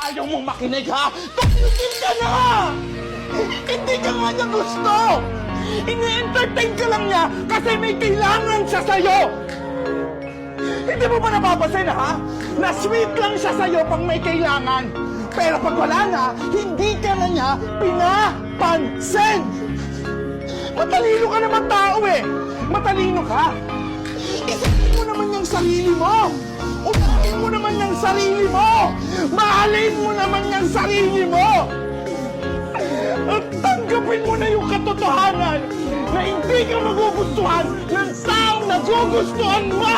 Ayaw mong makinig, ha? Tumigil ka na! Hindi ka nga niya gusto! Ini-entertain ka lang niya kasi may kailangan siya sa'yo! Hindi mo ba napapansin, ha? Na sweet lang siya sa'yo pag may kailangan. Pero pag wala na, hindi ka na niya pinapansin! Matalino ka naman tao eh! Matalino ka! Isipin mo naman yung sarili mo! Unahin mo naman yung sarili mo! Mahalin mo naman yung sarili mo! At tanggapin mo na yung katotohanan na hindi ka magugustuhan ng taong nagugustuhan mo!